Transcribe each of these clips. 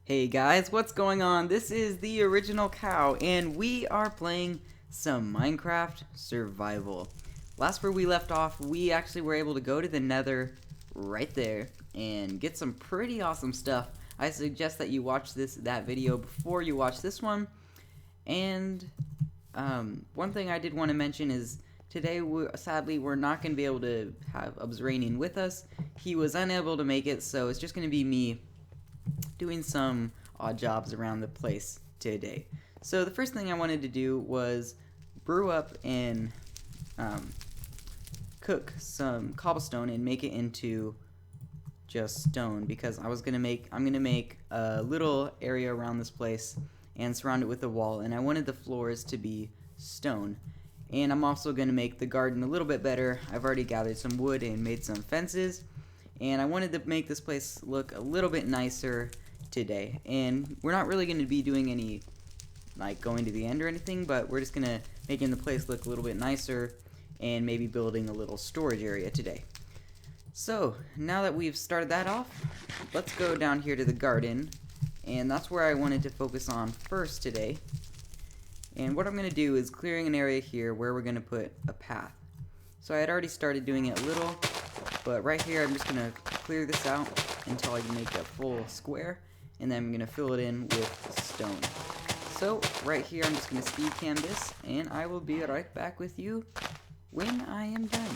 Hey guys, what's going on? This is the Original Cow, and we are playing some Minecraft Survival. Last where we left off, we actually were able to go to the Nether right there and get some pretty awesome stuff. I suggest that you watch that video before you watch this one. And one thing I did want to mention is today, sadly, we're not going to be able to have Obsranian with us. He was unable to make it, so it's just going to be me doing some odd jobs around the place today. So the first thing I wanted to do was brew up and cook some cobblestone and make it into just stone, because I'm gonna make a little area around this place and surround it with a wall, and I wanted the floors to be stone. And I'm also gonna make the garden a little bit better. I've already gathered some wood and made some fences, and I wanted to make this place look a little bit nicer today. And we're not really going to be doing any like going to the end or anything, but we're just going to making the place look a little bit nicer and maybe building a little storage area today. So now that we've started that off, let's go down here to the garden, and that's where I wanted to focus on first today. And what I'm going to do is clearing an area here where we're going to put a path. So I had already started doing it a little, but right here I'm just going to clear this out until I can make a full square, and then I'm going to fill it in with stone. So right here I'm just going to speed cam this, and I will be right back with you when I am done.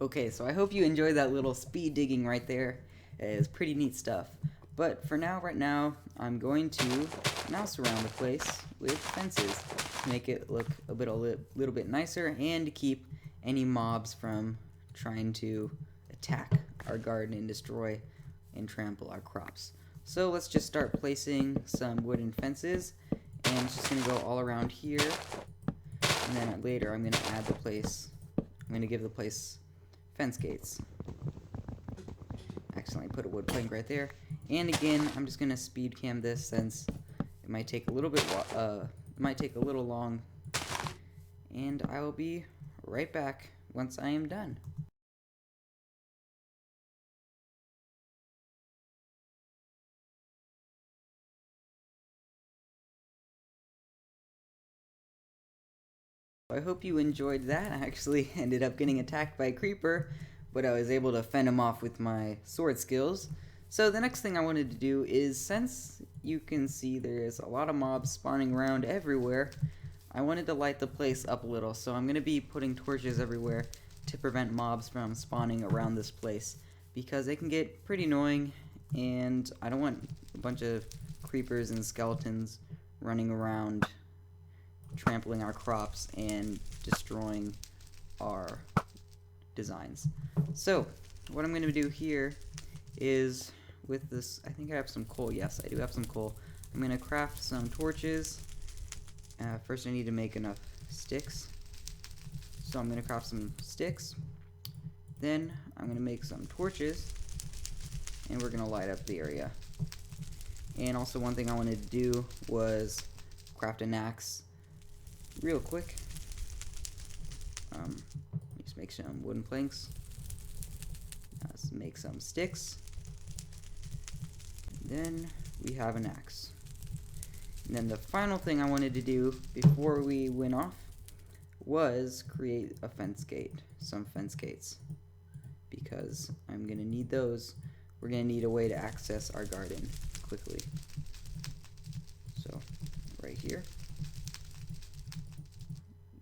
Okay, so I hope you enjoyed that little speed digging right there. It's pretty neat stuff. But for now, right now, I'm going to now surround the place with fences to make it look a little bit nicer and to keep any mobs from trying to attack our garden and destroy and trample our crops. So let's just start placing some wooden fences, and it's just going to go all around here. And then later, I'm going to add the place. I'm going to give the place fence gates. Accidentally put a wood plank right there. And again, I'm just gonna speed cam this since it might take a little bit long. And I will be right back once I am done. I hope you enjoyed that. I actually ended up getting attacked by a creeper, but I was able to fend him off with my sword skills. So the next thing I wanted to do is, since you can see there's a lot of mobs spawning around everywhere, I wanted to light the place up a little. So I'm going to be putting torches everywhere to prevent mobs from spawning around this place, because they can get pretty annoying, and I don't want a bunch of creepers and skeletons running around trampling our crops and destroying our designs. So what I'm going to do here is, with this, I think I have some coal. Yes, I do have some coal. I'm going to craft some torches. First I need to make enough sticks, so I'm going to craft some sticks. Then I'm going to make some torches, and we're going to light up the area. And also, one thing I wanted to do was craft an axe real quick. Just make some wooden planks. Let's make some sticks. Then we have an axe. And then the final thing I wanted to do before we went off was create a fence gate, some fence gates, because I'm gonna need those. We're gonna need a way to access our garden quickly. So right here,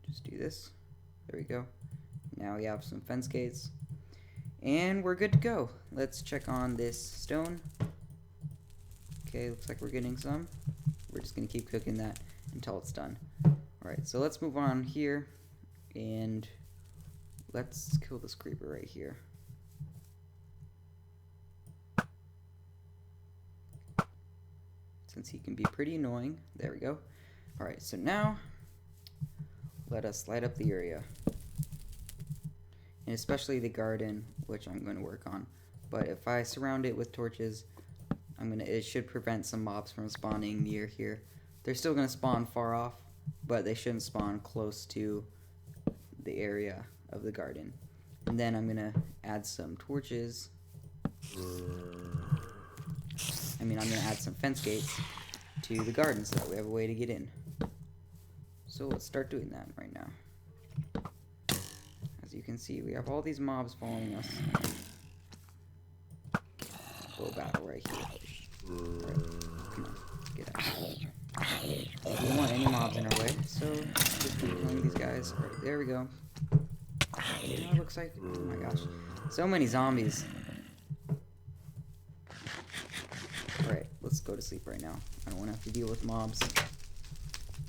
just do this. There we go. Now we have some fence gates, and we're good to go. Let's check on this stone. Okay, looks like we're getting some. We're we're just going to keep cooking that until it's done. Alright, so let's move on here, and let's kill this creeper right here. Since he can be pretty annoying. There we go. Alright, so now let us light up the area. And especially the garden, which I'm going to work on. But if I surround it with torches, it should prevent some mobs from spawning near here. They're still going to spawn far off, but they shouldn't spawn close to the area of the garden. And then I'm going to add some torches. I'm going to add some fence gates to the garden so that we have a way to get in. So let's start doing that right now. As you can see, we have all these mobs following us. Go battle right here. Right. Come on, get out. We don't want any mobs in our way, so just keep killing these guys. Right, there we go. It looks like, oh my gosh, so many zombies. Alright, let's go to sleep right now. I don't want to have to deal with mobs.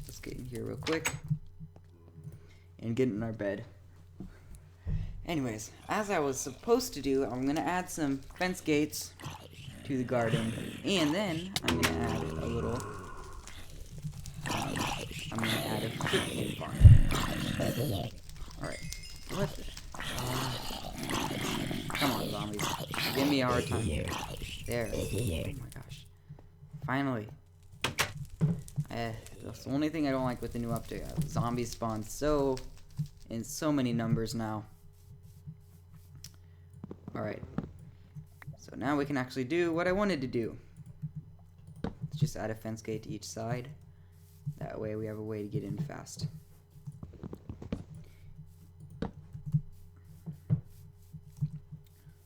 Let's get in here real quick and get in our bed. Anyways, as I was supposed to do, I'm going to add some fence gates to the garden, and then I'm going to add a little, I'm going to add a chicken farm. Alright, what? Come on, zombies. Give me a hard time here. There. Oh my gosh. Finally. That's the only thing I don't like with the new update. Zombies spawn in so many numbers now. Alright. So now we can actually do what I wanted to do. Let's just add a fence gate to each side. That way we have a way to get in fast.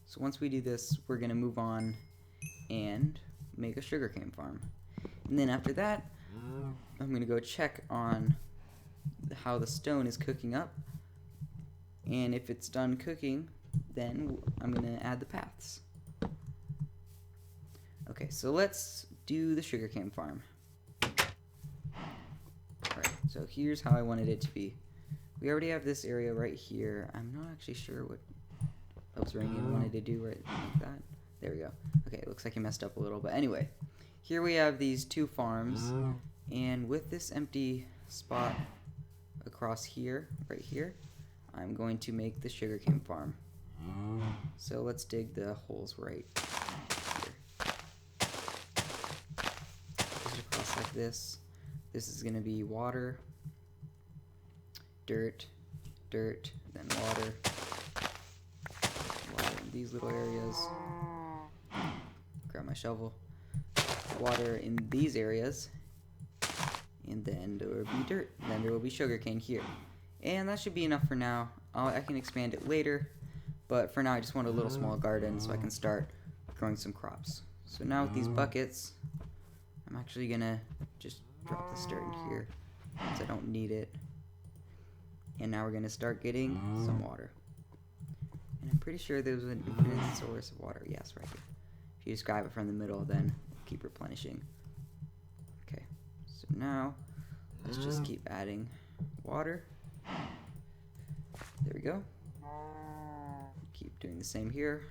So once we do this, we're going to move on and make a sugarcane farm. And then after that, I'm going to go check on how the stone is cooking up. And if it's done cooking, then I'm going to add the paths. Okay, so let's do the sugarcane farm. Alright, so here's how I wanted it to be. We already have this area right here. I'm not actually sure what Ringing wanted to do right like that. There we go. Okay, it looks like he messed up a little, but anyway. Here we have these two farms, and with this empty spot across here, right here, I'm going to make the sugarcane farm. So let's dig the holes right here. Just across like this. This is going to be water, dirt, dirt, then water. Water in these little areas. Grab my shovel. Water in these areas. And then there will be dirt. Then there will be sugarcane here. And that should be enough for now. I can expand it later. But for now, I just want a little small garden so I can start growing some crops. So now with these buckets, I'm actually going to just drop this dirt in here because I don't need it. And now we're going to start getting some water. And I'm pretty sure there's an infinite source of water. Yes, right here. If you just grab it from the middle, then keep replenishing. Okay, so now let's just keep adding water. There we go. Keep doing the same here.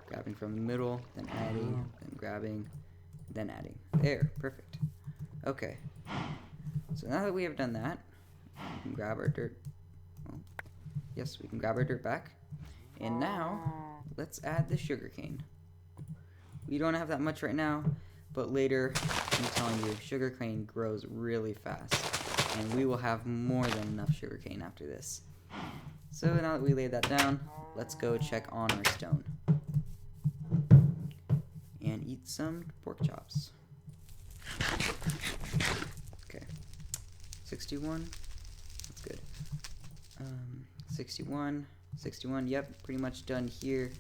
Grabbing from the middle, then adding, then grabbing, then adding. There, perfect. Okay. So now that we have done that, we can grab our dirt. Well, yes, we can grab our dirt back. And now, let's add the sugarcane. We don't have that much right now, but later, I'm telling you, sugarcane grows really fast. And we will have more than enough sugarcane after this. So now that we laid that down, let's go check on our stone. And eat some pork chops. Okay. 61. That's good. 61. 61. Yep, pretty much done here.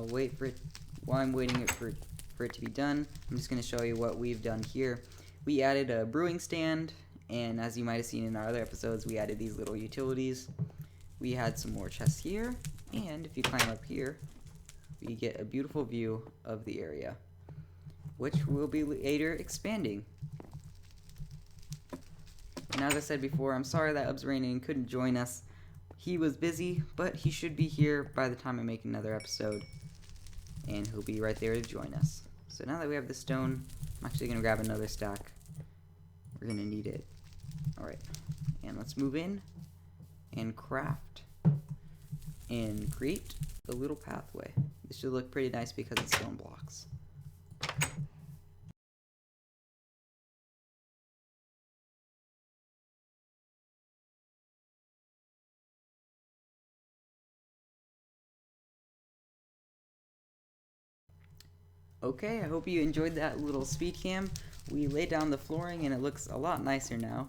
Wait for it. While I'm waiting for it to be done, I'm just going to show you what we've done here. We added a brewing stand, and as you might have seen in our other episodes, we added these little utilities. We had some more chests here, and if you climb up here, we get a beautiful view of the area. which will be later expanding. And as I said before, I'm sorry that Ubsranian couldn't join us. He was busy, but he should be here by the time I make another episode. And he'll be right there to join us. So now that we have the stone, I'm actually going to grab another stack. We're going to need it. Alright, and let's move in and craft and create a little pathway. This should look pretty nice because it's stone blocks. Okay, I hope you enjoyed that little speed cam. We laid down the flooring and it looks a lot nicer now.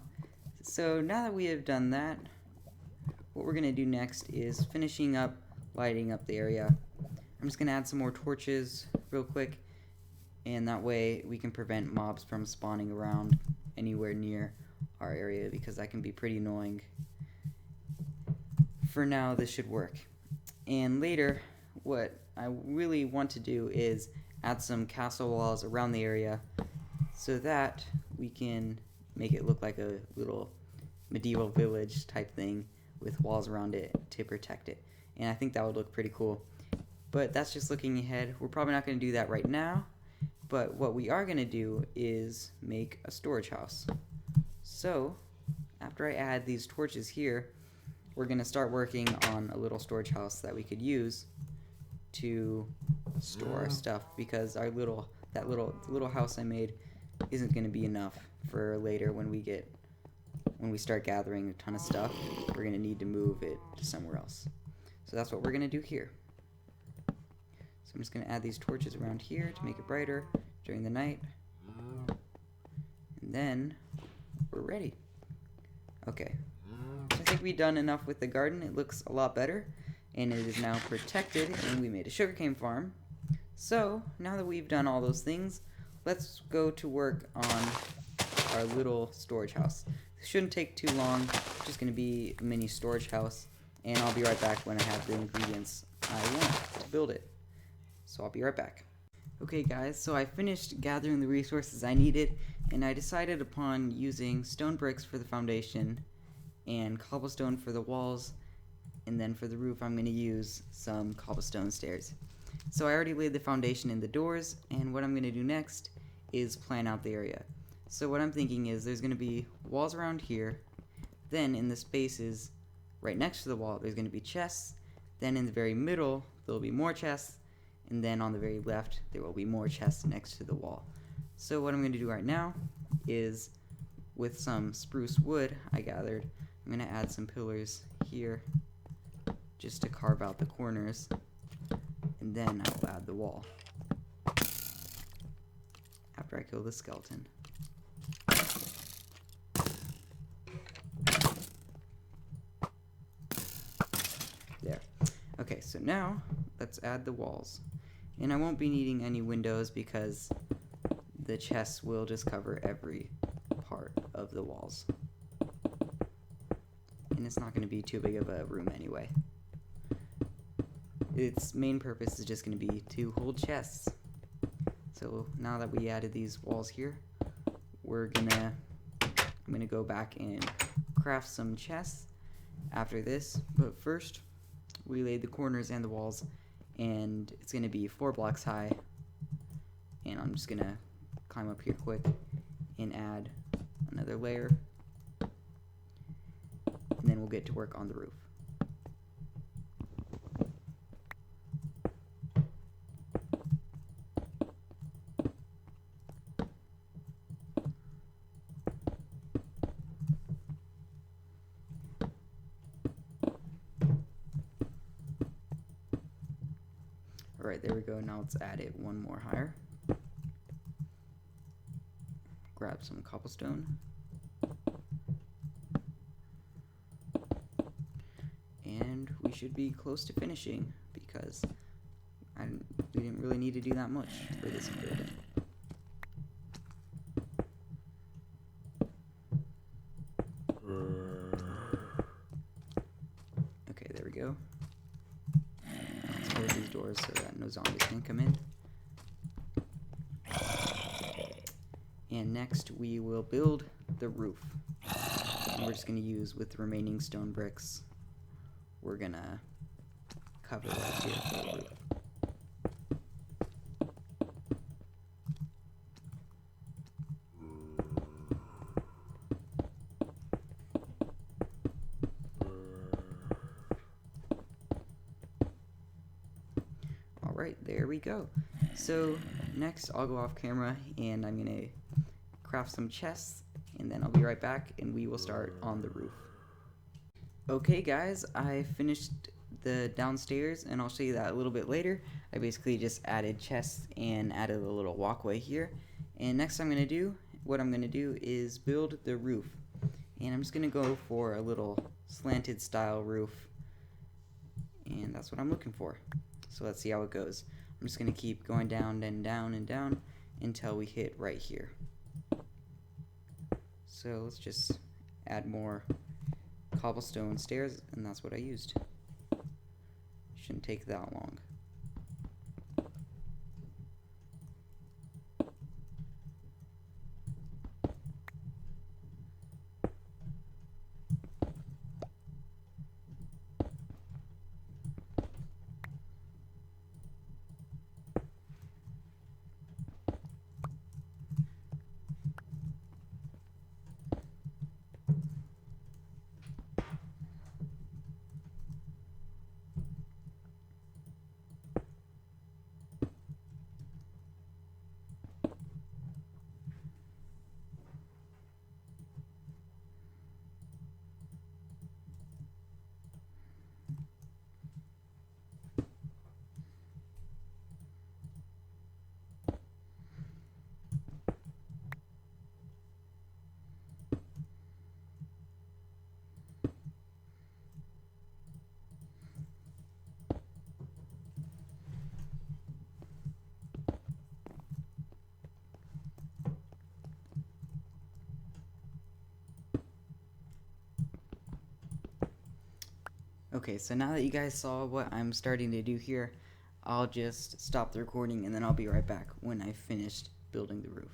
So now that we have done that, what we're going to do next is finishing up lighting up the area. I'm just going to add some more torches real quick, and that way we can prevent mobs from spawning around anywhere near our area, because that can be pretty annoying. For now, this should work. And later, what I really want to do is add some castle walls around the area so that we can make it look like a little medieval village type thing with walls around it to protect it. And I think that would look pretty cool. But that's just looking ahead. We're probably not going to do that right now, but what we are going to do is make a storage house. So after I add these torches here, we're going to start working on a little storage house that we could use to store our stuff, because our little house I made isn't going to be enough for later when we start gathering a ton of stuff. We're going to need to move it to somewhere else. So that's what we're going to do here. So I'm just going to add these torches around here to make it brighter during the night. And then we're ready. Okay. So I think we've done enough with the garden. It looks a lot better. And it is now protected, and we made a sugarcane farm. So now that we've done all those things, let's go to work on our little storage house. This shouldn't take too long. It's just going to be a mini storage house, and I'll be right back when I have the ingredients I want to build it. So I'll be right back. Okay guys, so I finished gathering the resources I needed, and I decided upon using stone bricks for the foundation and cobblestone for the walls, and then for the roof I'm going to use some cobblestone stairs. So I already laid the foundation in the doors, and what I'm going to do next is plan out the area. So what I'm thinking is there's going to be walls around here, then in the spaces right next to the wall there's going to be chests, then in the very middle there will be more chests, and then on the very left there will be more chests next to the wall. So what I'm going to do right now is, with some spruce wood I gathered, I'm going to add some pillars here just to carve out the corners, and then I'll add the wall after I kill the skeleton. There. Okay, so now let's add the walls. And I won't be needing any windows because the chests will just cover every part of the walls. And it's not going to be too big of a room anyway. Its main purpose is just going to be to hold chests. So now that we added these walls here, I'm gonna go back and craft some chests after this. But first, we laid the corners and the walls, and it's gonna be 4 blocks high. And I'm just gonna climb up here quick and add another layer, and then we'll get to work on the roof. Alright, there we go. Now let's add it one more higher. Grab some cobblestone. And we should be close to finishing, because we didn't really need to do that much for this building. Okay, there we go. Let's close these doors so that no zombies can come in. And next we will build the roof. And we're just going to use, with the remaining stone bricks, we're going to cover right here for the roof. Alright, there we go. So next I'll go off camera and I'm going to craft some chests, and then I'll be right back and we will start on the roof. Okay guys, I finished the downstairs and I'll show you that a little bit later. I basically just added chests and added a little walkway here. And next what I'm going to do is build the roof. And I'm just going to go for a little slanted style roof. And that's what I'm looking for. So let's see how it goes. I'm just going to keep going down and down and down until we hit right here. So let's just add more cobblestone stairs, and that's what I used. Shouldn't take that long. Okay, so now that you guys saw what I'm starting to do here, I'll just stop the recording and then I'll be right back when I finished building the roof.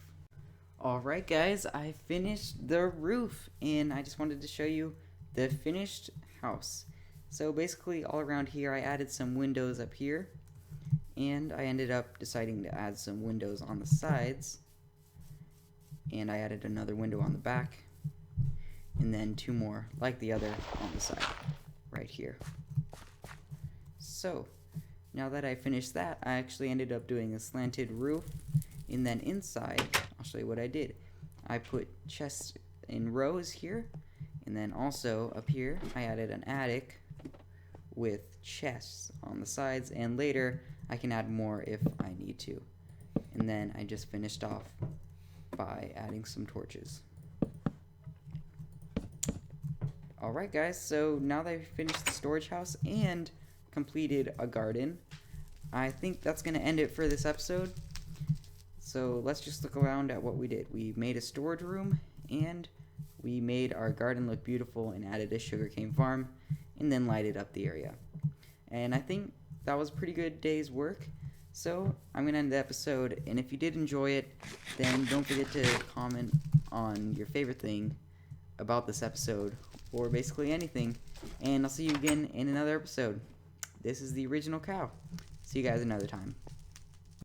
Alright guys, I finished the roof and I just wanted to show you the finished house. So basically all around here I added some windows up here, and I ended up deciding to add some windows on the sides, and I added another window on the back, and then two more like the other on the side right here. So now that I finished that, I actually ended up doing a slanted roof, and then inside I'll show you what I did. I put chests in rows here, and then also up here I added an attic with chests on the sides, and later I can add more if I need to. And then I just finished off by adding some torches. Alright guys, so now that I've finished the storage house and completed a garden, I think that's going to end it for this episode. So let's just look around at what we did. We made a storage room, and we made our garden look beautiful and added a sugarcane farm, and then lighted up the area. And I think that was a pretty good day's work. So I'm going to end the episode, and if you did enjoy it, then don't forget to comment on your favorite thing about this episode, or basically anything, and I'll see you again in another episode. This is the Original Cow. See you guys another time.